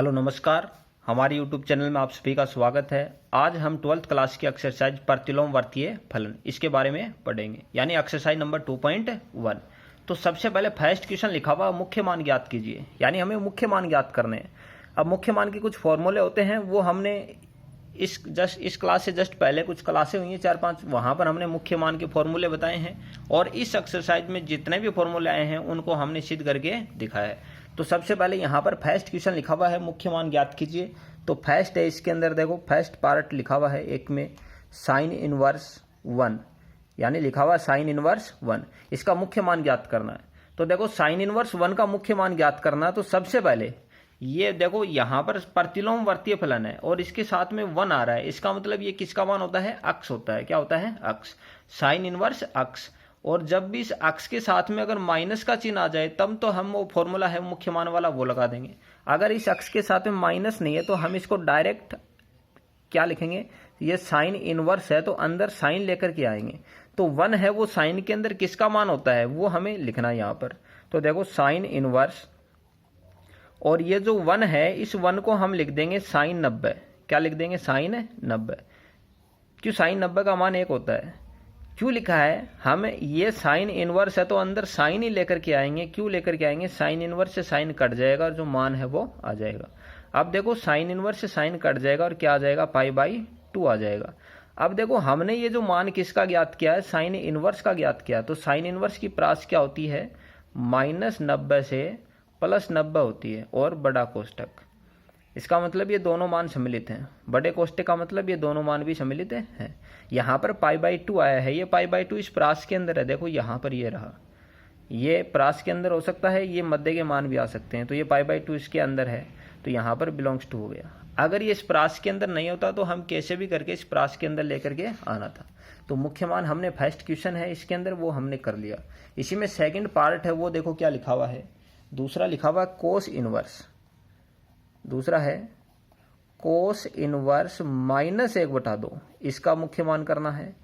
Hello नमस्कार। हमारे YouTube channel में आप सभी का स्वागत है। आज हम 12th क्लास की एक्सरसाइज प्रतिलोम वर्तीय फलन इसके बारे में पढ़ेंगे, यानी एक्सरसाइज नंबर 2.1। तो सबसे पहले फर्स्ट क्वेश्चन लिखा हुआ मुख्य मान ज्ञात कीजिए, यानी हमें मुख्य मान ज्ञात करने हैं। अब मुख्य मान के कुछ फॉर्मूले होते हैं, वो हमने इस क्लास से जस्ट पहले कुछ क्लासें हुई हैं 4-5, वहाँ पर हमने मुख्य मान के फॉर्मूले बताए हैं और इस एक्सरसाइज में जितने भी फॉर्मूले आए हैं उनको हमने सिद्ध करके दिखाया है। तो सबसे पहले यहाँ पर फर्स्ट क्वेश्चन लिखा हुआ है मुख्य मान ज्ञात कीजिए। तो फर्स्ट है, इसके अंदर देखो फर्स्ट पार्ट लिखा हुआ है एक में साइन इनवर्स 1, यानी लिखा हुआ साइन इनवर्स 1, इसका मुख्य मान ज्ञात करना है। तो देखो साइन इनवर्स 1 का मुख्य मान ज्ञात करना है, तो सबसे पहले ये देखो यहाँ पर प्रतिलोम वर्तीय फलन है और इसके साथ में 1 आ रहा है, इसका मतलब ये किसका मान होता है? अक्स होता है। क्या होता है? अक्स। साइन इनवर्स अक्स। और जब भी इस अक्स के साथ में अगर माइनस का चिन्ह आ जाए तब तो हम वो फॉर्मूला है मुख्य मान वाला वो लगा देंगे। अगर इस अक्स के साथ में माइनस नहीं है तो हम इसको डायरेक्ट क्या लिखेंगे? ये साइन इनवर्स है तो अंदर साइन लेकर के आएंगे। तो 1 है, वो साइन के अंदर किसका मान होता है वो हमें लिखना है यहाँ पर। तो देखो साइन इनवर्स, और ये जो 1 है इस 1 को हम लिख देंगे साइन 90। क्या लिख देंगे? साइन 90। क्यों? साइन 90 का मान 1 होता है। क्यों लिखा है? हम ये साइन इनवर्स है तो अंदर साइन ही लेकर के आएंगे। क्यों लेकर के आएंगे? साइन इनवर्स से साइन कट जाएगा और जो मान है वो आ जाएगा। अब देखो साइन इनवर्स से साइन कट जाएगा और क्या आ जाएगा? π/2 आ जाएगा। अब देखो हमने ये जो मान किसका ज्ञात किया है? साइन इनवर्स का ज्ञात किया। तो साइन इनवर्स की प्रास क्या होती है? -90 से +90 होती है और बड़ा कोष्टक। इसका मतलब ये दोनों मान सम्मिलित हैं। बड़े कोष्टक का मतलब ये दोनों मान भी सम्मिलित हैं। यहाँ पर π/2 आया है, ये π/2 इस प्रास के अंदर है। देखो यहाँ पर ये रहा, ये प्रास के अंदर हो सकता है, ये मध्य के मान भी आ सकते हैं। तो ये π/2 इसके अंदर है तो यहाँ पर बिलोंग्स टू हो गया। अगर ये इस प्रास के अंदर नहीं होता तो हम कैसे भी करके इस प्रास के अंदर लेकर के आना था। तो मुख्य मान हमने फर्स्ट क्वेश्चन है इसके अंदर वो हमने कर लिया। इसी में सेकेंड पार्ट है, वो देखो क्या लिखा हुआ है। दूसरा लिखा हुआ कोस इनवर्स, दूसरा है कोस इनवर्स -1/2, इसका मुख्य मान करना है।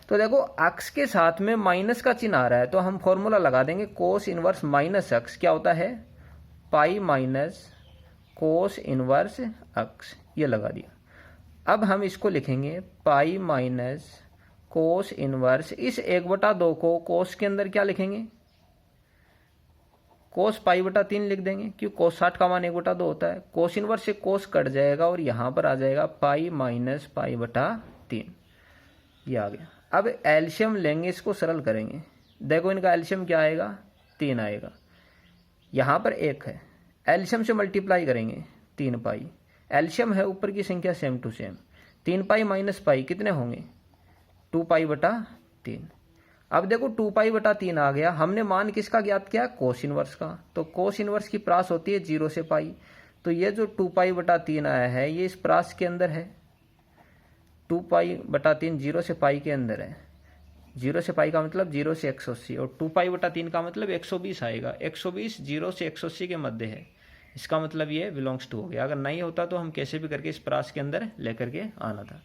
तो देखो अक्स के साथ में माइनस का चिन्ह आ रहा है तो हम फॉर्मूला लगा देंगे कोस इनवर्स माइनस अक्स। क्या होता है? पाई माइनस कोस इनवर्स अक्स, ये लगा दिया। अब हम इसको लिखेंगे पाई माइनस कोस इनवर्स, इस 1/2 को कोस के अंदर क्या लिखेंगे? कोस π/3 लिख देंगे। क्यों? कोस 60 का मान 1/2 होता है। कोस इनवर्स से कोस कट जाएगा और यहाँ पर आ जाएगा पाई माइनस π/3, ये आ गया। अब एल्शियम लेंगे, इसको सरल करेंगे। देखो इनका एल्शियम क्या आएगा? 3 आएगा। यहाँ पर 1 है, एल्शियम से मल्टीप्लाई करेंगे 3π। एल्शियम है, ऊपर की संख्या सेम टू सेम। 3π माइनस π कितने होंगे? 2π/3। अब देखो 2π/3 आ गया। हमने मान किसका ज्ञात किया? कोस इनवर्स का। तो कोस इनवर्स की प्रास होती है 0 से π। तो ये जो 2π/3 आया है ये इस प्रास के अंदर है। 2π/3 0 से π के अंदर है। 0 से π का मतलब 0 से 180 और 2π/3 का मतलब 120 आएगा। 120 0 से 180 के मध्य है, इसका मतलब ये बिलोंग्स टू हो गया। अगर नहीं होता तो हम कैसे भी करके इस प्रास के अंदर लेकर के आना था।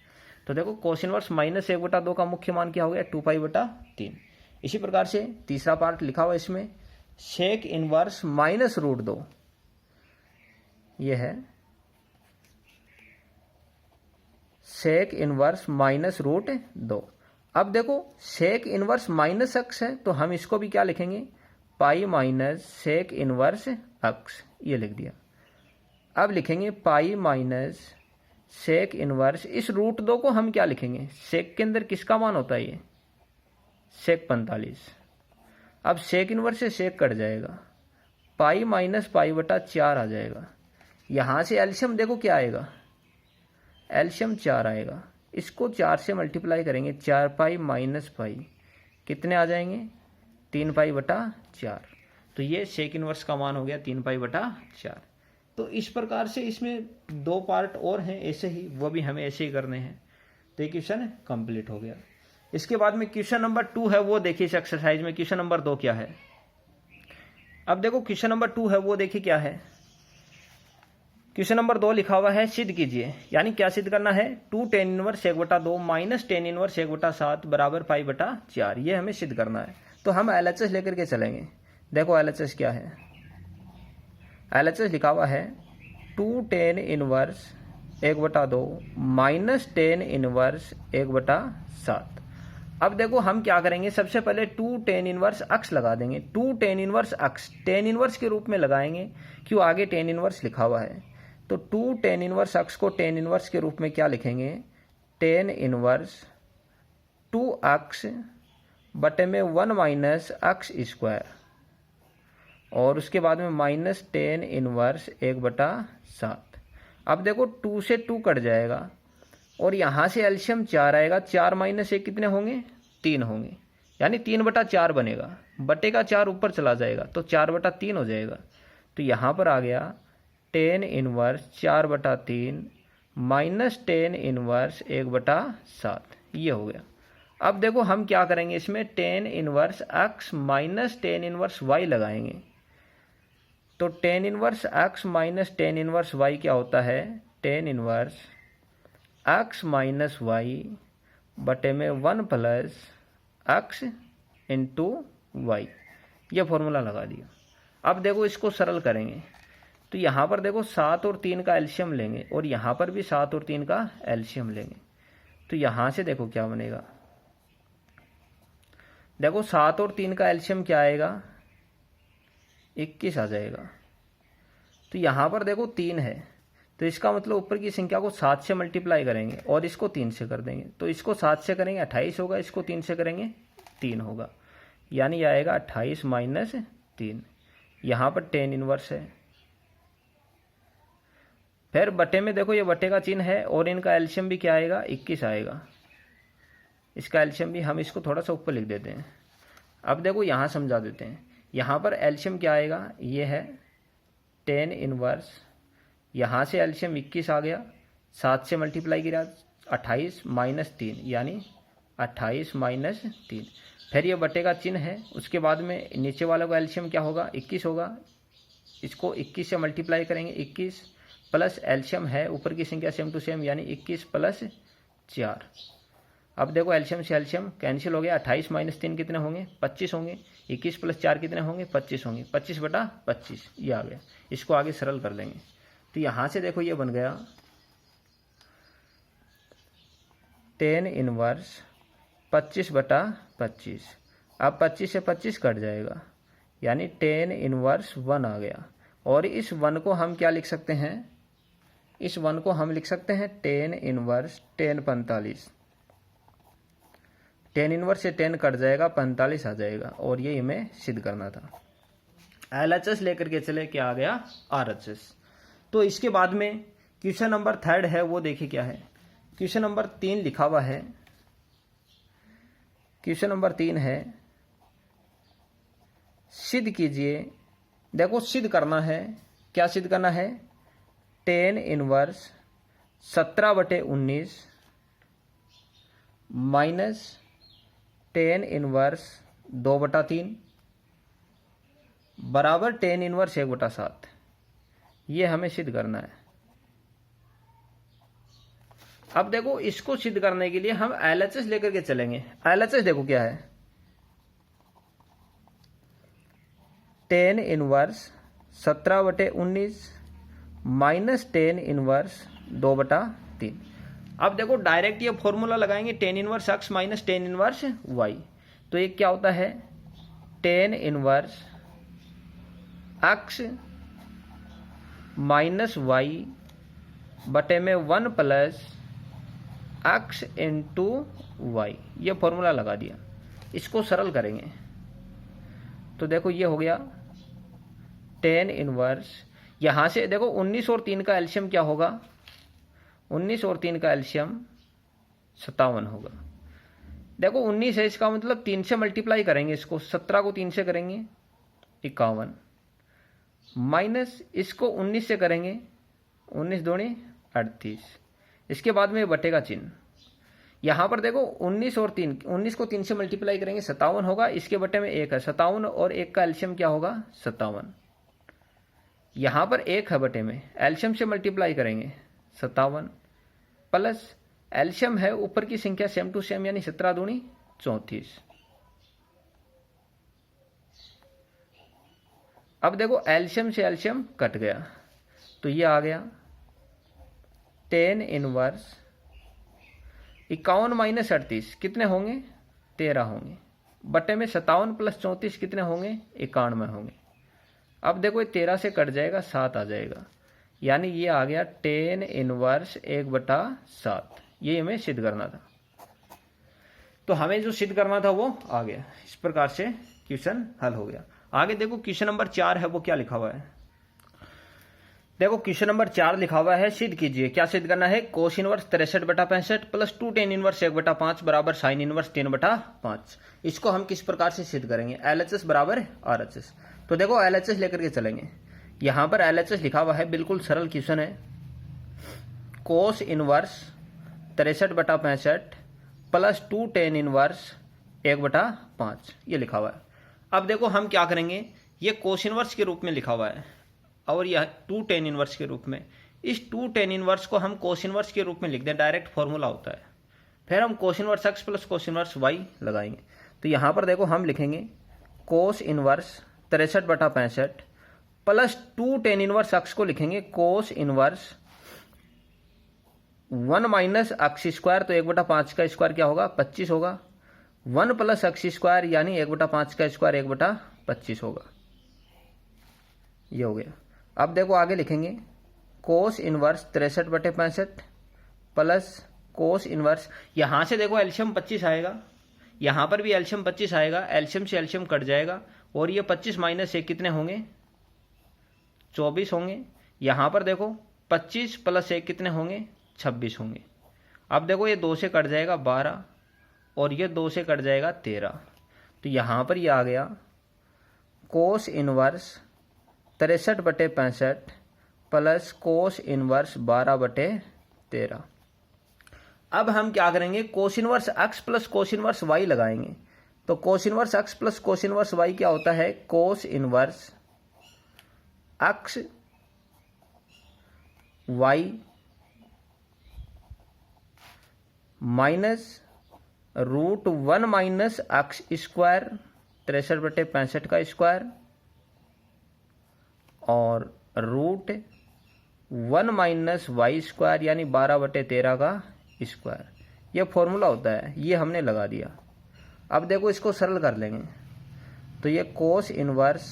तो देखो कोस इनवर्स -1/2 का मुख्य मान क्या हो गया? 2π/3। इसी प्रकार से तीसरा पार्ट लिखा हुआ इसमें सेक इनवर्स -√2, यह है सेक इनवर्स -√2। अब देखो सेक इनवर्स माइनस अक्स है तो हम इसको भी क्या लिखेंगे? पाई माइनस सेक इनवर्स अक्स, ये लिख दिया। अब लिखेंगे पाई माइनस सेक इनवर्स, इस √2 को हम क्या लिखेंगे? सेक के अंदर किसका मान होता है? ये सेक 45। अब सेक इनवर्स से सेक कट जाएगा, पाई माइनस π/4 आ जाएगा। यहाँ से एल्शियम देखो क्या आएगा? एल्शियम 4 आएगा। इसको 4 से मल्टीप्लाई करेंगे, 4π माइनस π कितने आ जाएंगे? 3π/4। तो ये सेक इनवर्स का मान हो गया 3π/4। तो इस प्रकार से इसमें 2 पार्ट और हैं ऐसे ही, वो भी हमें ऐसे ही करने हैं। तो ये क्वेश्चन कंप्लीट हो गया। इसके बाद में क्वेश्चन नंबर 2 है, वो देखिए इस एक्सरसाइज में। क्वेश्चन नंबर 2 क्या है? अब देखो क्वेश्चन नंबर 2 है वो देखिए क्या है। क्वेश्चन नंबर 2 लिखा हुआ है सिद्ध कीजिए, यानी क्या सिद्ध करना है? 2 tan inverse 1/2 minus tan inverse 1/7 बराबर π/4, ये हमें सिद्ध करना है। तो हम LHS लेकर के चलेंगे। देखो LHS क्या है? LHS लिखा हुआ है 2 tan inverse 1/2 minus tan inverse 1/7। अब देखो हम क्या करेंगे, सबसे पहले 2 टेन इनवर्स अक्स लगा देंगे। 2 टेन इनवर्स अक्स टेन इनवर्स के रूप में लगाएंगे, क्यों आगे टेन इनवर्स लिखा हुआ है। तो 2 टेन इनवर्स अक्स को टेन इनवर्स के रूप में क्या लिखेंगे, टेन इनवर्स 2 अक्स बटे में 1 माइनस अक्स स्क्वायर, और उसके बाद में माइनस टेन इनवर्स 1/7। अब देखो 2 से 2 कट जाएगा और यहाँ से एलसीएम 4 आएगा। 4 माइनस 1 कितने होंगे, 3 होंगे, यानी 3/4 बनेगा। बटे का 4 ऊपर चला जाएगा तो 4/3 हो जाएगा। तो यहाँ पर आ गया tan inverse 4/3 minus tan inverse 1/7, ये हो गया। अब देखो हम क्या करेंगे, इसमें tan inverse x minus tan inverse y लगाएंगे। तो tan inverse x minus tan inverse y क्या होता है, tan inverse x minus y बटे में 1 प्लस एक्स इंटू वाई, यह फॉर्मूला लगा दिया। अब देखो इसको सरल करेंगे तो यहाँ पर देखो 7 और 3 का एलसीएम लेंगे और यहाँ पर भी 7 और 3 का एलसीएम लेंगे। तो यहाँ से देखो क्या बनेगा, देखो 7 और 3 का एलसीएम क्या आएगा, 21 आ जाएगा। तो यहाँ पर देखो 3 है, तो इसका मतलब ऊपर की संख्या को 7 से मल्टीप्लाई करेंगे और इसको 3 से कर देंगे। तो इसको 7 से करेंगे 28 होगा, इसको 3 से करेंगे 3 होगा, यानी आएगा 28 माइनस 3। यहाँ पर टेन इनवर्स है। फिर बटे में देखो ये बटे का चिन्ह है और इनका एलसीएम भी क्या आएगा, 21 आएगा। इसका एलसीएम भी हम इसको थोड़ा सा ऊपर लिख देते हैं। अब देखो यहाँ समझा देते हैं, यहाँ पर एलसीएम क्या आएगा, ये है टेन इनवर्स, यहाँ से एलसीएम 21 आ गया, 7 से मल्टीप्लाई किया 28 माइनस 3, यानी 28 माइनस 3। फिर ये बटे का चिन्ह है, उसके बाद में नीचे वाला का एलसीएम क्या होगा, 21 होगा। इसको 21 से मल्टीप्लाई करेंगे, 21 प्लस एलसीएम है ऊपर की संख्या सेम टू सेम, यानी 21 प्लस 4। अब देखो एलसीएम से एलसीएम कैंसिल हो गया, 28 माइनस 3 कितने होंगे, 25 होंगे। 21 प्लस 4 कितने होंगे, 25 होंगे। 25/25 ये आ गया। इसको आगे सरल कर लेंगे तो यहाँ से देखो ये बन गया टेन इनवर्स 25/25। अब 25 से 25 कट जाएगा, यानी टेन इनवर्स 1 आ गया। और इस 1 को हम क्या लिख सकते हैं, इस 1 को हम लिख सकते हैं टेन इनवर्स 10/45। टेन इनवर्स से 10 कट जाएगा, 45 आ जाएगा। और ये हमें सिद्ध करना था। एलएचएस लेकर के चले, क्या आ गया, आरएचएस। तो इसके बाद में क्वेश्चन नंबर 3 है, वो देखिए क्या है। क्वेश्चन नंबर 3 लिखा हुआ है। क्वेश्चन नंबर 3 है, सिद्ध कीजिए। देखो सिद्ध करना है, क्या सिद्ध करना है, tan inverse 17/19 minus tan inverse 2/3 बराबर टेन इनवर्स 1/7। ये हमें सिद्ध करना है। अब देखो इसको सिद्ध करने के लिए हम एलएचएस लेकर के चलेंगे। एलएचएस देखो क्या है, tan inverse 17/19 minus tan inverse 2/3। अब देखो डायरेक्ट ये फॉर्मूला लगाएंगे, tan inverse x minus tan inverse y. तो ये क्या होता है, tan inverse x minus y बटे में 1 प्लस एक्स इंटू वाई, ये फॉर्मूला लगा दिया। इसको सरल करेंगे तो देखो ये हो गया टेन इनवर्स, यहाँ से देखो 19 और 3 का एलसीएम क्या होगा, 19 और 3 का एलसीएम 57 होगा। देखो 19 है, इसका मतलब 3 से मल्टीप्लाई करेंगे इसको, 17 को 3 से करेंगे 51, माइनस इसको 19 से करेंगे, 19 दूनी 38। इसके बाद में बटे का चिन्ह। यहाँ पर देखो 19 और 3, 19 को 3 से मल्टीप्लाई करेंगे 57 होगा, इसके बटे में 1 है, 57 और 1 का एलसीएम क्या होगा, 57। यहाँ पर 1 है बटे में, एलसीएम से मल्टीप्लाई करेंगे 57 प्लस एलसीएम है ऊपर की संख्या सेम टू सेम, यानी 17 दूनी 34। अब देखो एलसीएम से एलसीएम कट गया, तो ये आ गया 10 इनवर्स 51 माइनस 38 कितने होंगे 13 होंगे, बटे में 57 प्लस 34 कितने होंगे 91 होंगे। अब देखो ये 13 से कट जाएगा 7 आ जाएगा, यानी ये आ गया 10 इनवर्स 1/7। ये हमें सिद्ध करना था, तो हमें जो सिद्ध करना था वो आ गया। इस प्रकार से क्वेश्चन हल हो गया। आगे देखो क्वेश्चन नंबर 4 है, वो क्या लिखा हुआ है। देखो क्वेश्चन नंबर 4 लिखा हुआ है, सिद्ध कीजिए। क्या सिद्ध करना है, cos inverse 63/65 plus 2 tan inverse 1/5 बराबर साइन इनवर्स 3/5। इसको हम किस प्रकार से सिद्ध करेंगे, LHS बराबर RHS। तो देखो LHS लेकर के चलेंगे। यहां पर LHS लिखा हुआ है, बिल्कुल सरल क्वेश्चन है। Cos inverse 63/65 plus 2 tan inverse 1/5 ये लिखा हुआ है। अब देखो हम क्या करेंगे, ये कोस इनवर्स के रूप में लिखा हुआ है और यह 2 टेन इनवर्स के रूप में। इस 2 टेन इनवर्स को हम कोस इनवर्स के रूप में लिख दें, डायरेक्ट फॉर्मूला होता है। फिर हम cos inverse x plus cos inverse y लगाएंगे। तो यहां पर देखो हम लिखेंगे cos inverse 63/65 plus 2 tan inverse x को लिखेंगे cos inverse 1 minus x square, तो 1/5 का स्क्वायर क्या होगा 25 होगा, 1 प्लस एक्स स्क्वायर यानी 1/5 का स्क्वायर 1/25 होगा। ये हो गया। अब देखो आगे लिखेंगे cos inverse 63/65 plus cos inverse, यहां से देखो एलसीएम 25 आएगा, यहां पर भी एलसीएम 25 आएगा, एलसीएम से एलसीएम कट जाएगा और ये 25 माइनस 1 कितने होंगे 24 होंगे। यहां पर देखो 25 प्लस 1 कितने होंगे 26 होंगे। अब देखो ये 2 से कट जाएगा 12 और ये 2 से कट जाएगा 13। तो यहां पर ये आ गया cos inverse 63/65 plus cos inverse 12/13। अब हम क्या करेंगे, cos inverse x plus cos inverse y लगाएंगे। तो cos inverse x plus cos inverse y क्या होता है, cos inverse x y minus √1 minus x square 63/65 का स्क्वायर और √1 माइनस वाई स्क्वायर यानी 12/13 का स्क्वायर। यह फॉर्मूला होता है, ये हमने लगा दिया। अब देखो इसको सरल कर लेंगे। तो ये कोस इनवर्स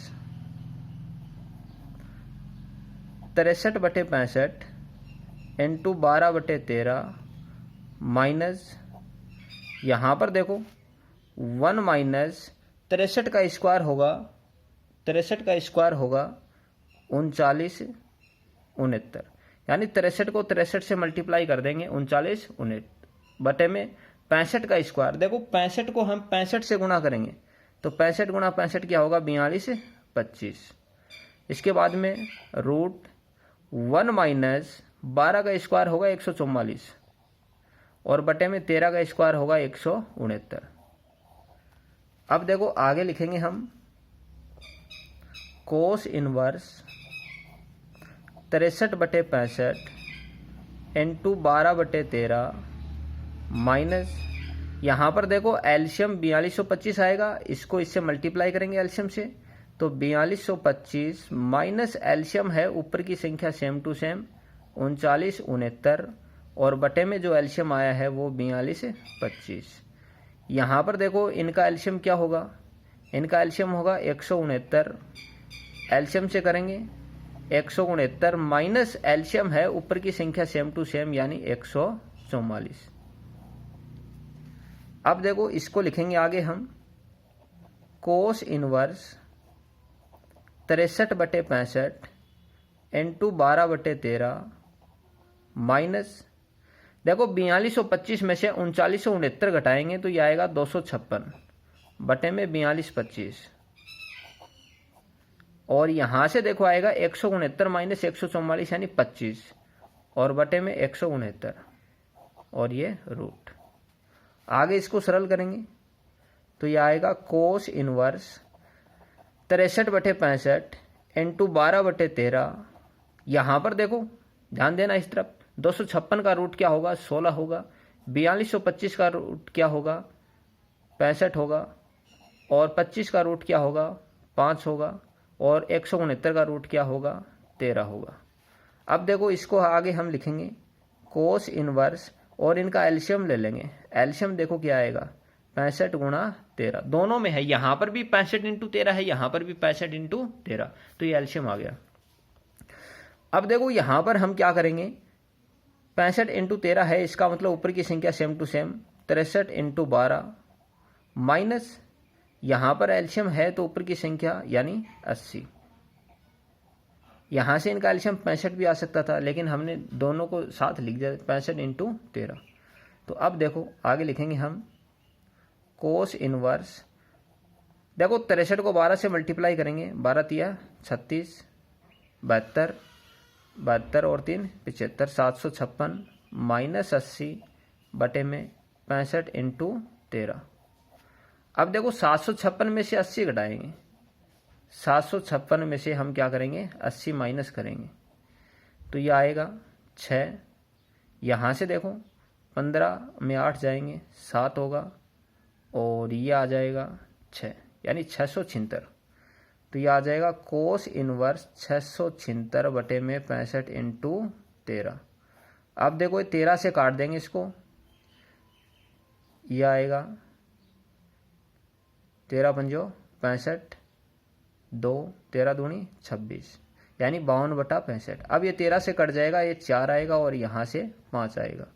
63/65 इंटू 12/13 माइनस, यहां पर देखो 1 माइनस 63 का स्क्वायर होगा, 63 का स्क्वायर होगा 39 69, यानी 63 को 63 से मल्टीप्लाई कर देंगे 39 69 बटे में 65 का स्क्वायर। देखो 65 को हम 65 से गुणा करेंगे तो 65 गुणा 65 क्या होगा 42 25। इसके बाद में √1 माइनस 12 का स्क्वायर होगा 144 और बटे में 13 का स्क्वायर होगा 169। अब देखो आगे लिखेंगे हम कोस इनवर्स 63/65 इंटू 12/13 माइनस, यहां पर देखो एलसीएम 4225 आएगा, इसको इससे मल्टीप्लाई करेंगे एलसीएम से, तो 4225 माइनस एलसीएम है ऊपर की संख्या सेम टू सेम 39 69 और बटे में जो एलसीएम आया है वो 4225। यहां पर देखो इनका एलसीएम क्या होगा, इनका एलसीएम होगा 169, एलसीएम से करेंगे 169 माइनस एलसीएम है ऊपर की संख्या सेम टू सेम यानी 144। अब देखो इसको लिखेंगे आगे हम कोस इनवर्स 63/65 इंटू 12/13 माइनस, देखो 4225 में से 3969 घटाएंगे तो यह आएगा 256 बटे में 4225 और यहां से देखो आएगा 169 माइनस 144 यानी 25 और बटे में 169 और ये रूट। आगे इसको सरल करेंगे तो यह आएगा कोस इनवर्स 63/65 इंटू 12/13। यहां पर देखो ध्यान देना इस तरफ, 256 का रूट क्या होगा 16 होगा, 4225 का रूट क्या होगा 65 होगा और 25 का रूट क्या होगा 5 होगा और 169 का रूट क्या होगा 13 होगा। अब देखो इसको आगे हम लिखेंगे कोस इनवर्स और इनका एलसीएम ले लेंगे। एलसीएम देखो क्या आएगा 65 गुणा 13, दोनों में है, यहां पर भी 65 इंटू 13 है, यहां पर भी 65 इंटू 13, तो ये एलसीएम आ गया। अब देखो यहां पर हम क्या करेंगे 65 इंटू 13 है, इसका मतलब ऊपर की संख्या same to same 63 into 12 minus यहां पर एलसीएम है तो ऊपर की संख्या यानी 80। यहां से इनका एलसीएम 65 भी आ सकता था, लेकिन हमने दोनों को साथ लिख दिया 65 इंटू 13। तो अब देखो आगे लिखेंगे हम कोस इनवर्स, देखो 63 को 12 से मल्टीप्लाई करेंगे, 12 तिया 36, 72, 72 और 3 75, 756 माइनस 80 बटे में 65 इंटू 13। अब देखो 756 में से 80 घटाएंगे, 756 में से हम क्या करेंगे 80 माइनस करेंगे, तो ये आएगा 6। यहाँ से देखो 15 में 8 जाएंगे 7 होगा और ये आ जाएगा 6 यानी 676। तो ये आ जाएगा कोस इनवर्स 676 बटे में 65 इंटू 13। अब देखो 13 से काट देंगे इसको, ये आएगा 13 पंजो 65, 2 13 दूनी 26 यानी 52 बटा 65। अब ये 13 से कट जाएगा, ये 4 आएगा और यहाँ से 5 आएगा,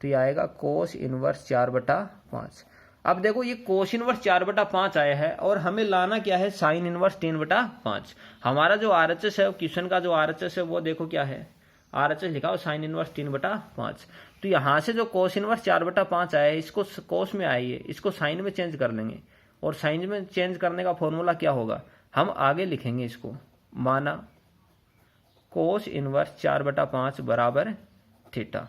तो ये आएगा कोस इनवर्स 4 बटा 5। अब देखो ये कोस इनवर्स 4 बटा 5 आया है और हमें लाना क्या है साइन इनवर्स 3 बटा 5। हमारा जो आरएचएस है क्वेश्चन का जो आरएचएस है वो देखो क्या है, आरएचएस लिखा हो साइन इनवर्स 3 बटा 5। तो यहाँ से जो कोस इनवर्स 4 बटा 5 आया है इसको कोस में आई है, इसको साइन में चेंज कर लेंगे और साइन में चेंज करने का फॉर्मूला क्या होगा हम आगे लिखेंगे इसको, माना कोस इनवर्स 4 बटा 5 बराबर थीटा।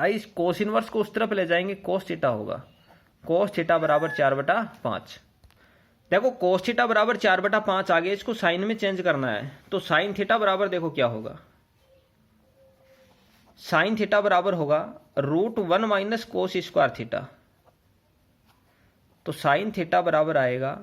इस कोस इनवर्स को उस तरफ ले जाएंगे, कोस थीटा होगा, कोस थीटा बराबर 4 बटा 5। देखो कोस थीटा बराबर 4 बटा 5 आ गया, इसको साइन में चेंज करना है, तो साइन थीटा बराबर देखो क्या होगा, साइन थीटा बराबर होगा √1 माइनस कोस स्क्वायर थीटा। तो साइन थीटा बराबर आएगा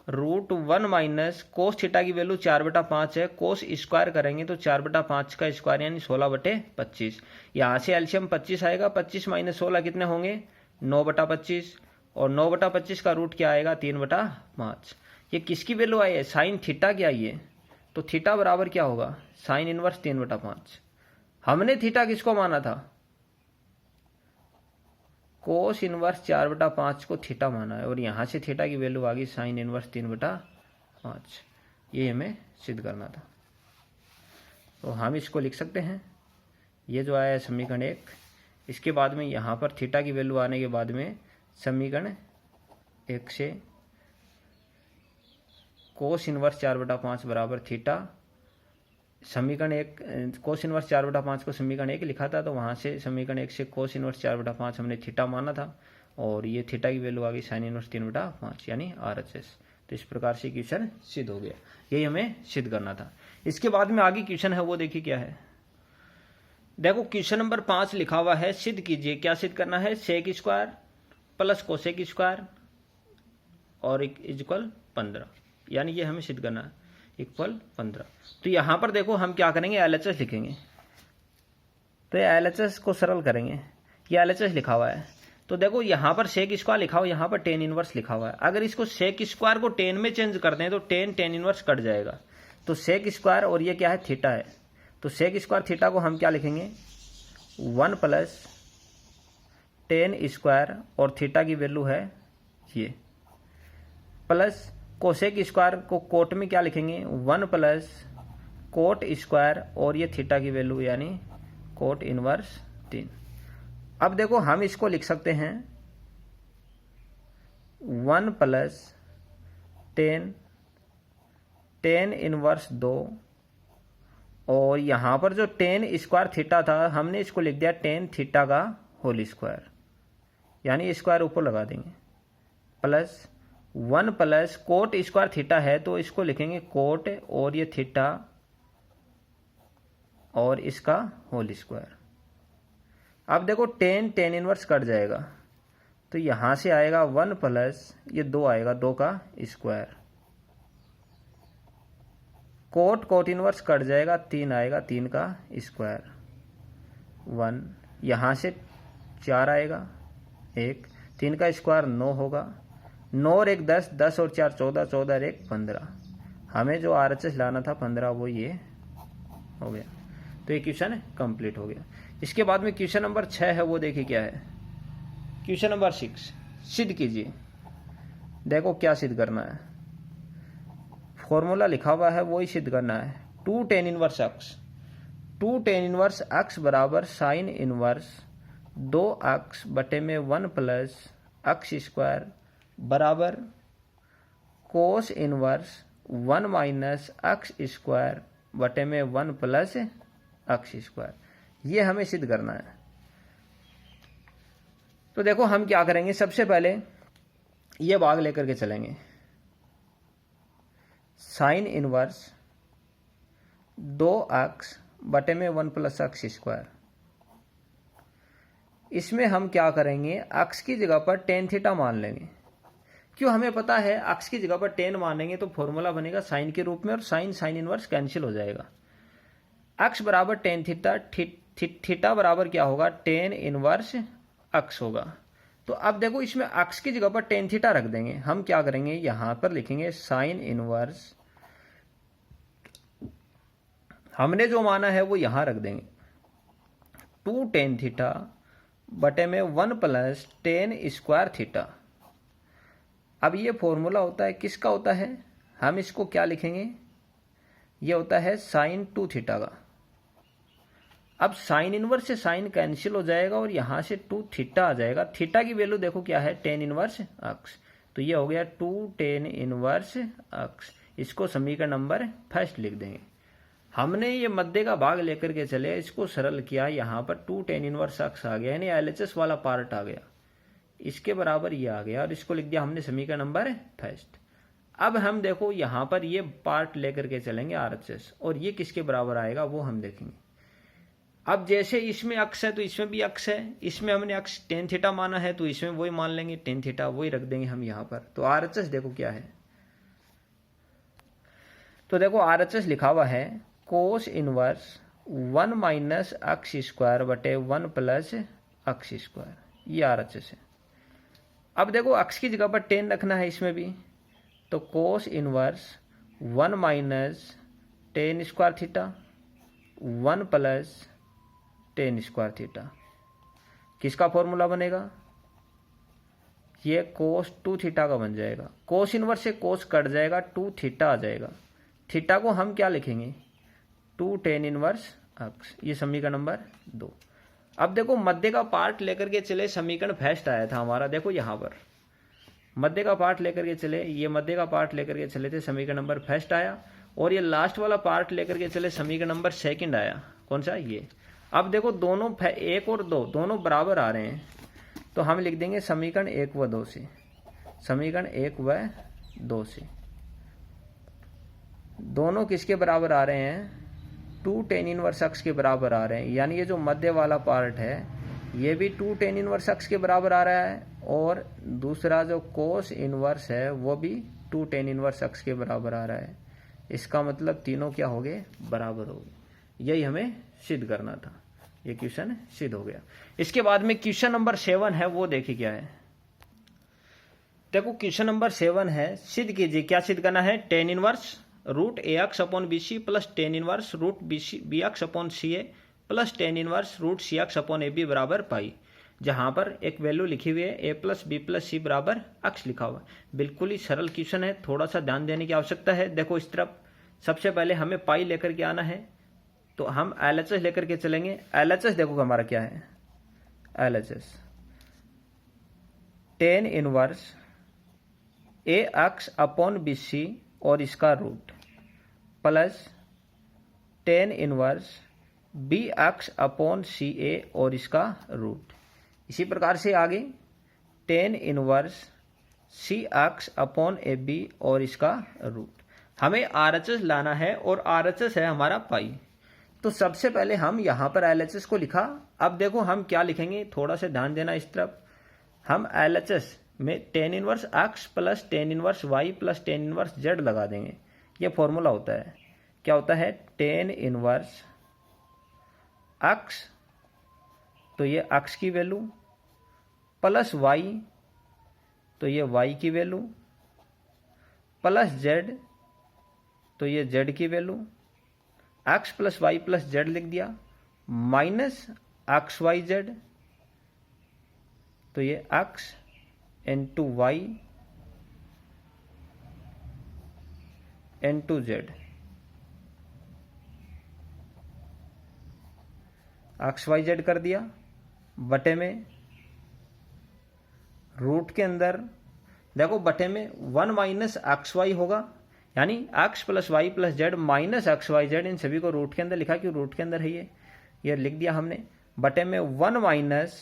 √1 माइनस कोस थीटा की वैल्यू 4 बटा 5 है, कोस स्क्वायर करेंगे तो 4 बटा 5 का स्क्वायर यानी 16 बटे 25। यहाँ से एलसीएम 25 आएगा, 25 माइनस 16 कितने होंगे 9 बटा 25 और 9 बटा 25 का रूट क्या आएगा 3 बटा 5। ये किसकी वैल्यू आई है साइन थीटा की आई है, तो थीटा बराबर क्या होगा साइन इनवर्स 3 बटा 5। हमने थीटा किसको माना था कोस इनवर्स 4 बटा 5 को थीटा माना है और यहाँ से थीटा की वैल्यू आ गई साइन इनवर्स 3 बटा 5। ये हमें सिद्ध करना था, तो हम इसको लिख सकते हैं, ये जो आया है समीकरण 1, इसके बाद में यहाँ पर थीटा की वैल्यू आने के बाद में समीकरण 1 से कोस इनवर्स 4 बटा 5 बराबर थीटा, समीकरण 1 कोस इनवर्स 4 बटा 5 को समीकरण 1 लिखा था, तो वहाँ से समीकरण 1 से कोस इनवर्स 4 बटा 5 हमने थीटा माना था और ये थीटा की वैल्यू आ गई साइन इनवर्स 3 बटा 5 यानी RHS। तो इस प्रकार से क्वेश्चन सिद्ध हो गया, यही हमें सिद्ध करना था। इसके बाद में आगे क्वेश्चन है वो देखिए क्या है, देखो क्वेश्चन नंबर 5 लिखा हुआ है सिद्ध कीजिए, क्या सिद्ध करना है sec square plus cosec square और इक्वल 15, यानी ये हमें सिद्ध करना है इक्वल 15। तो यहां पर देखो हम क्या करेंगे LHS लिखेंगे, तो ये LHS को सरल करेंगे, ये LHS लिखा हुआ है, तो देखो यहां पर सेक स्क्वायर लिखा हुआ, यहां पर टेन इनवर्स लिखा हुआ है। अगर इसको सेक स्क्वायर को टेन में चेंज कर दें तो टेन इनवर्स कट जाएगा, तो सेक स्क्वायर और ये क्या है थीटा है, तो सेक स्क्वायर थीटा को हम क्या लिखेंगे 1 प्लस टेन स्क्वायर और थीटा की वैल्यू है ये, प्लस कोसेक स्क्वायर को कोट में क्या लिखेंगे 1 प्लस कोट स्क्वायर और ये थीटा की वैल्यू यानी कोट इनवर्स 3। अब देखो हम इसको लिख सकते हैं 1 प्लस टेन इनवर्स 2 और यहां पर जो टेन स्क्वायर थीटा था हमने इसको लिख दिया टेन थीटा का होल स्क्वायर, यानी स्क्वायर ऊपर लगा देंगे, plus 1 plus coat square theta है तो इसको लिखेंगे कोट और ये थीटा और इसका होल स्क्वायर। अब देखो टेन इनवर्स कट जाएगा, तो यहां से आएगा 1 प्लस ये 2 आएगा 2 का स्क्वायर कोट इनवर्स कट जाएगा, 3 आएगा, 3 का स्क्वायर 1, यहाँ से 4 आएगा 1, 3 का स्क्वायर 9 होगा, 9 और 1 10, 10 और 4 14, 14 और 1 15। हमें जो RHS लाना था 15 वो ये हो गया। तो ये क्वेश्चन कंप्लीट हो गया। इसके बाद में क्वेश्चन नंबर 6 है, वो देखिए क्या है। क्वेश्चन नंबर 6 सिद्ध कीजिए। देखो क्या सिद्ध करना है, फॉर्मूला लिखा हुआ है वो ही सिद्ध करना है। 2 tan inverse x, 2 tan inverse x बराबर साइन इनवर्स 2x बटे में 1 प्लस x स्क्वायर बराबर cos inverse 1 minus x square बटे में 1 प्लस x स्क्वायर। ये हमें सिद्ध करना है। तो देखो हम क्या करेंगे, सबसे पहले ये भाग लेकर के चलेंगे। साइन इनवर्स 2x बटे में 1 प्लस x स्क्वायर, इसमें हम क्या करेंगे, x की जगह पर टेन थीटा मान लेंगे। क्यों, हमें पता है x की जगह पर टेन मानेंगे तो फॉर्मूला बनेगा साइन के रूप में, और साइन इनवर्स कैंसिल हो जाएगा। x बराबर टेन थीटा, थीटा बराबर क्या होगा, टेन इनवर्स x होगा। तो अब देखो इसमें x की जगह पर टेन थीटा रख देंगे। हम क्या करेंगे, यहां पर लिखेंगे साइन इनवर्स, हमने जो माना है वो यहां रख देंगे, 2 tan थीटा बटे में 1 प्लस टेन स्क्वायर थीटा। अब ये फॉर्मूला होता है, किसका होता है, हम इसको क्या लिखेंगे, ये होता है साइन 2 थीटा का। अब साइन इनवर्स से साइन कैंसिल हो जाएगा और यहां से 2 थीटा आ जाएगा। थीटा की वैल्यू देखो क्या है, टेन इनवर्स x। तो ये हो गया 2 tan इनवर्स x। इसको समीकरण नंबर फर्स्ट लिख देंगे। हमने ये मध्य का भाग लेकर के चले, इसको सरल किया, यहाँ पर 2 tan इनवर्स x आ गया, यानी LHS वाला पार्ट आ गया, इसके बराबर ये आ गया, और इसको लिख दिया हमने समीकरण नंबर फर्स्ट। अब हम देखो यहाँ पर ये पार्ट लेकर के चलेंगे RHS, और ये किसके बराबर आएगा वो हम देखेंगे। अब जैसे इसमें x है तो इसमें भी x है, इसमें हमने x टेन थीटा माना है तो इसमें वही मान लेंगे, टेन थीटा वही रख देंगे हम यहाँ पर। तो RHS देखो क्या है, तो देखो RHS लिखा हुआ है cos inverse 1 minus x square बटे 1 प्लस x स्क्वायर, ये RHS है। अब देखो x की जगह पर टेन रखना है इसमें भी, तो cos inverse 1 minus ten square theta 1 plus ten square theta, किसका फॉर्मूला बनेगा, ये कोस 2 थीटा का बन जाएगा। कोस इनवर्स से कोस कट जाएगा, 2 थीटा आ जाएगा। थीटा को हम क्या लिखेंगे, 2 tan इनवर्स x, ये समीकरण नंबर 2। अब देखो मध्य का पार्ट लेकर के चले, समीकरण फर्स्ट आया था हमारा, देखो यहाँ पर मध्य का पार्ट लेकर के चले, ये मध्य का पार्ट लेकर के चले थे, समीकरण नंबर फर्स्ट आया, और ये लास्ट वाला पार्ट लेकर के चले, समीकरण नंबर सेकंड आया। कौन सा, ये। अब देखो दोनों 1 और 2 दोनों बराबर आ रहे हैं, तो हम लिख देंगे समीकरण 1 व 2 से, समीकरण 1 व 2 से दोनों किसके बराबर आ रहे हैं, 2 tan इनवर्स x के बराबर आ रहे हैं। यानी ये जो मध्य वाला पार्ट है ये भी 2 tan इनवर्स x के बराबर आ रहा है, और दूसरा जो कोस इनवर्स है वो भी 2 tan इनवर्स x के बराबर आ रहा है। इसका मतलब तीनों क्या हो गए, बराबर हो गए। यही हमें सिद्ध करना था, ये क्वेश्चन सिद्ध हो गया। इसके बाद में क्वेश्चन नंबर 7 है, वो देखिए क्या है। देखो क्वेश्चन नंबर 7 है, सिद्ध कीजिए। क्या सिद्ध करना है, tan inverse root AX upon BC plus tan inverse root BX upon CA plus tan inverse root CX upon AB बराबर पाई। जहां पर एक वैल्यू लिखी हुई है A plus B plus C बराबर x लिखा हुआ है। बिल्कुल ही सरल क्वेश्चन है, थोड़ा सा ध्यान देने की आवश्यकता है। देखो इस तरफ सबसे पहले हमें पाई लेकर के आना है, तो हम LHS लेकर के चलेंगे। LHS देखो हमारा क्या है, LHS tan inverse AX upon BC और इसका root plus tan inverse BX upon CA और इसका रूट। इसी प्रकार से आगे tan inverse CX upon AB और इसका रूट। हमें RHS लाना है और RHS है हमारा पाई। तो सबसे पहले हम यहाँ पर LHS को लिखा। अब देखो हम क्या लिखेंगे, थोड़ा सा ध्यान देना इस तरफ। हम LHS में tan inverse x plus tan inverse y plus tan inverse z लगा देंगे। ये फॉर्मूला होता है। क्या होता है, टेन इनवर्स अक्स, तो ये अक्स की वैल्यू, प्लस वाई, तो ये वाई की वैल्यू, प्लस जेड, तो ये जेड की value, x plus Y plus z लिख दिया, माइनस एक्स वाई जेड, तो ये x into y into z, x Y z कर दिया, बटे में रूट के अंदर देखो बटे में 1 माइनस एक्स वाई होगा, यानी X plus Y plus Z minus x Y Z, इन सभी को रूट के अंदर लिखा कि रूट के अंदर है ये लिख दिया हमने, बटे में 1 माइनस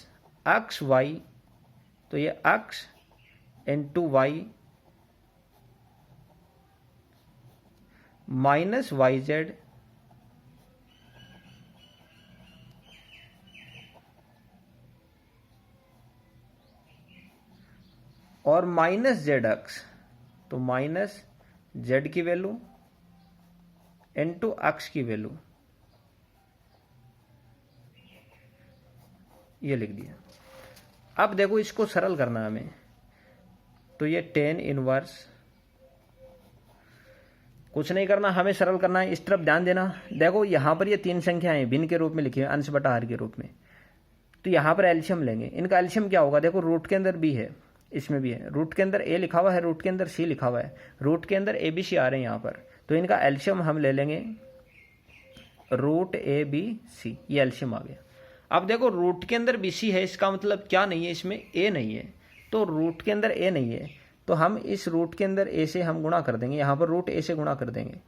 एक्स वाई, तो ये x into y minus y z, और माइनस जेड एक्स, तो माइनस जेड की वैल्यू इंटू एक्स की वैल्यू, ये लिख दिया। अब देखो इसको सरल करना है हमें, तो ये टेन इनवर्स, कुछ नहीं करना, हमें सरल करना है, इस तरफ ध्यान देना। देखो यहां पर ये तीन संख्याएं भिन्न के रूप में लिखी है, अंश बटा हर के रूप में, तो यहां पर एल्शियम लेंगे। इनका एल्शियम क्या होगा, देखो रूट के अंदर बी है, इसमें भी है, रूट के अंदर ए लिखा हुआ है, रूट के अंदर सी लिखा हुआ है, रूट के अंदर ए बी सी आ रहे हैं यहाँ पर, तो इनका एल्शियम हम ले लेंगे रूट ए बी सी, ये एल्शियम आ गया। अब देखो रूट के अंदर बी सी है, इसका मतलब क्या नहीं है, इसमें ए नहीं है, तो रूट के अंदर ए नहीं है, तो हम इस रूट के अंदर ए से हम गुणा कर देंगे, यहाँ पर रूट ए से गुणा कर देंगे,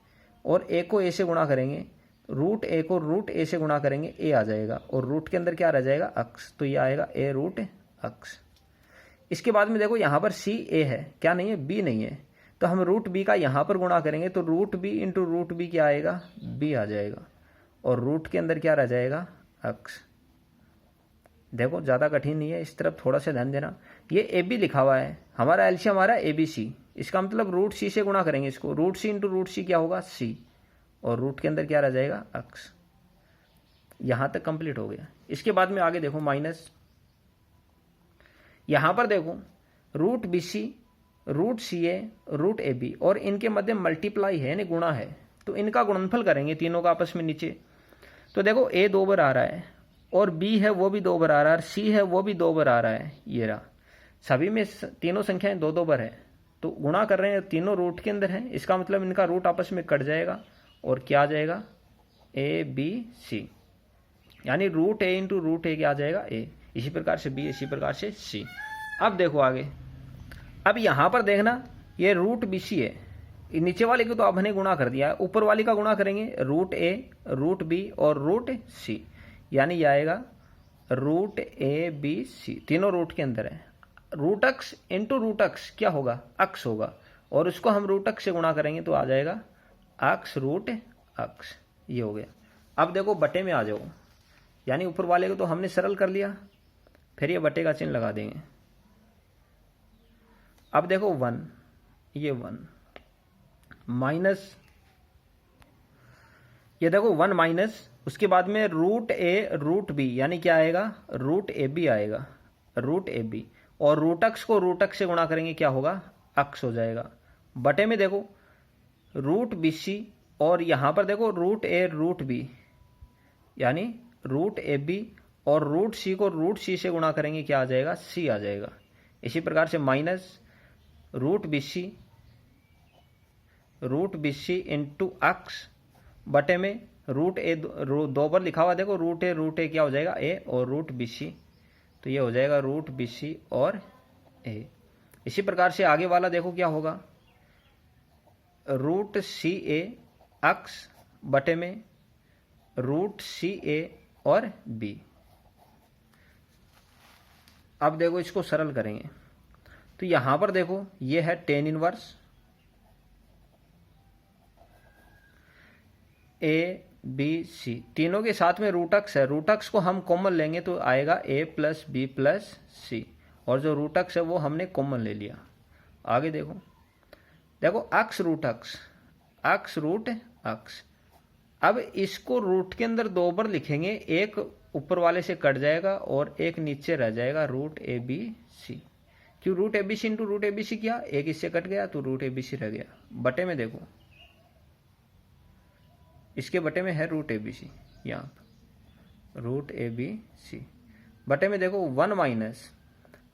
और ए को ए से गुणा करेंगे, रूट ए को रूट ए से गुणा करेंगे, ए आ जाएगा, और रूट के अंदर क्या रह जाएगा, अक्स, तो ये आएगा ए रूट अक्स। इसके बाद में देखो यहाँ पर सी ए है, क्या नहीं है, बी नहीं है, तो हम रूट बी का यहाँ पर गुणा करेंगे, तो root b into root b क्या आएगा, बी आ जाएगा, और रूट के अंदर क्या रह जाएगा, अक्स। देखो ज़्यादा कठिन नहीं है, इस तरफ थोड़ा सा ध्यान देना। ये ए बी लिखा हुआ है, हमारा एल्शियम हमारा ए बी सी, इसका मतलब रूट सी से गुणा करेंगे इसको, रूट सी इंटू रूट सी क्या होगा, सी, और रूट के अंदर क्या रह जाएगा, अक्स। यहां तक कंप्लीट हो गया। इसके बाद में आगे देखो माइनस, यहां पर देखो root B c, root c a, root A b, और इनके मध्य मल्टीप्लाई है यानी गुणा है, तो इनका गुणनफल करेंगे तीनों का आपस में नीचे। तो देखो ए 2 बार आ रहा है, और बी है वो भी 2 बार आ रहा है, और सी है वो भी 2 बार आ रहा है, ये रहा, सभी में तीनों संख्याएं 2-2 बार है, तो गुणा कर रहे हैं, तीनों रूट के अंदर है, इसका मतलब इनका रूट आपस में कट जाएगा, और क्या आ जाएगा, ए बी सी, यानी रूट ए इंटू रूट ए क्या आ जाएगा, ए, इसी प्रकार से बी, इसी प्रकार से सी। अब देखो आगे, अब यहां पर देखना, ये रूट बी सी है, नीचे वाले को तो अब हमने गुणा कर दिया है, ऊपर वाली का गुणा करेंगे, रूट ए, रूट बी और रूट सी, यानी ये आएगा रूट ए बी सी, तीनों रूट के अंदर है, रूट अक्स इंटू रूट अक्स क्या होगा, अक्स होगा, और उसको हम रूट अक्स से गुणा करेंगे तो आ जाएगा अक्स रूट अक्स, ये हो गया। अब देखो बटे में आ जाओ, यानी ऊपर वाले को तो हमने सरल कर लिया, फिर ये बटे का चिन्ह लगा देंगे। अब देखो 1, ये 1 माइनस, ये देखो 1 माइनस, उसके बाद में रूट ए रूट बी, यानी क्या आएगा, रूट ए बी आएगा, रूट ए बी, और रूट अक्स को रूट अक्स से गुणा करेंगे क्या होगा, अक्स हो जाएगा, बटे में देखो रूट बी सी, और यहां पर देखो रूट ए रूट बी, यानी रूट ए बी, और रूट सी को रूट सी से गुणा करेंगे क्या आ जाएगा, सी आ जाएगा। इसी प्रकार से minus root B C into X, बटे में रूट ए, 2 बार लिखा हुआ, देखो रूट ए क्या हो जाएगा, ए, और रूट बी सी, तो ये हो जाएगा रूट बी सी और ए। इसी प्रकार से आगे वाला देखो क्या होगा, रूट सी ए अक्स, बटे में रूट सी ए और बी। अब देखो इसको सरल करेंगे, तो यहां पर देखो ये है tan inverse a B c, तीनों के साथ में रूटक्स है, रूटक्स को हम कॉमन लेंगे तो आएगा ए प्लस बी प्लस सी, और जो रूटक्स है वो हमने कॉमन ले लिया। आगे देखो, देखो अक्स रूट अक्स, अक्स रूट अक्स, अब इसको रूट के अंदर 2 बार लिखेंगे, एक ऊपर वाले से कट जाएगा और एक नीचे रह जाएगा रूट ए बी सी। क्यों root A B C into root A B C किया, एक इससे कट गया तो रूट ए बी सी रह गया। बटे में देखो, इसके बटे में है रूट ए बी सी, यहाँ पर रूट ए बी सी। बटे में देखो 1 माइनस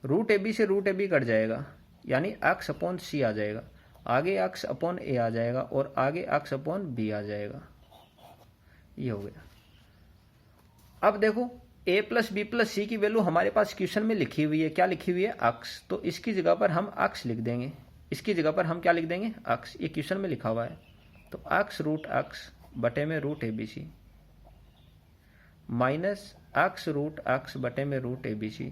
रूट ए बी से रूट ए बी कट जाएगा, यानी एक्स अपॉन सी आ जाएगा, आगे एक्स अपॉन ए आ जाएगा और आगे एक्स अपॉन बी आ जाएगा। ये हो गया। अब देखो a प्लस बी प्लस सी की वैल्यू हमारे पास क्वेश्चन में लिखी हुई है, क्या लिखी हुई है, अक्स। तो इसकी जगह पर हम अक्स लिख देंगे, इसकी जगह पर हम क्या लिख देंगे, अक्स। ये क्वेश्चन में लिखा हुआ है। तो अक्स रूट अक्स बटे में root A B C minus X root X बटे में रूट ए बी सी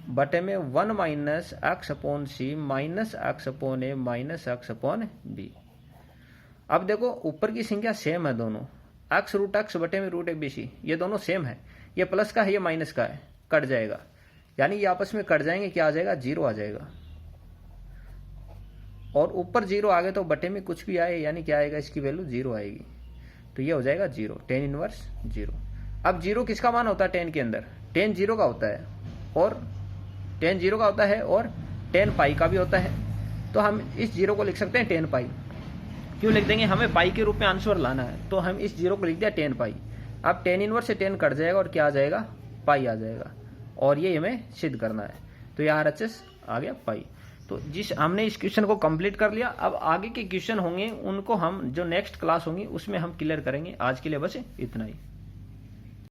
बटे में 1 minus X upon C minus X upon A minus X upon B. अब देखो ऊपर की संख्या सेम है दोनों, एक्स रूट एक्स बटे में रूट ए बी सी, ये दोनों सेम है। ये प्लस का है, ये माइनस का है, कट जाएगा, यानी ये आपस में कट जाएंगे, क्या आ जाएगा, 0 आ जाएगा। और ऊपर 0 आ गए तो बटे में कुछ भी आए, यानी क्या आएगा, इसकी वैल्यू 0 आएगी। तो ये हो जाएगा 0, tan इनवर्स 0। अब 0 किसका मान होता है tan के अंदर, tan 0 का होता है, और tan 0 का होता है और tan पाई का भी होता है। तो हम इस 0 को लिख सकते हैं tan पाई। क्यों लिख देंगे, हमें पाई के रूप में आंसर लाना है, तो हम इस 0 को लिख दिया tan पाई। अब tan इनवर्स से tan कट जाएगा और क्या आ जाएगा, पाई आ जाएगा, और ये हमें सिद्ध करना है। तो यहाँ RHS आ गया पाई। तो हमने इस क्वेश्चन को कंप्लीट कर लिया। अब आगे के क्वेश्चन होंगे, उनको हम जो नेक्स्ट क्लास होंगी उसमें हम क्लियर करेंगे। आज के लिए बस इतना ही।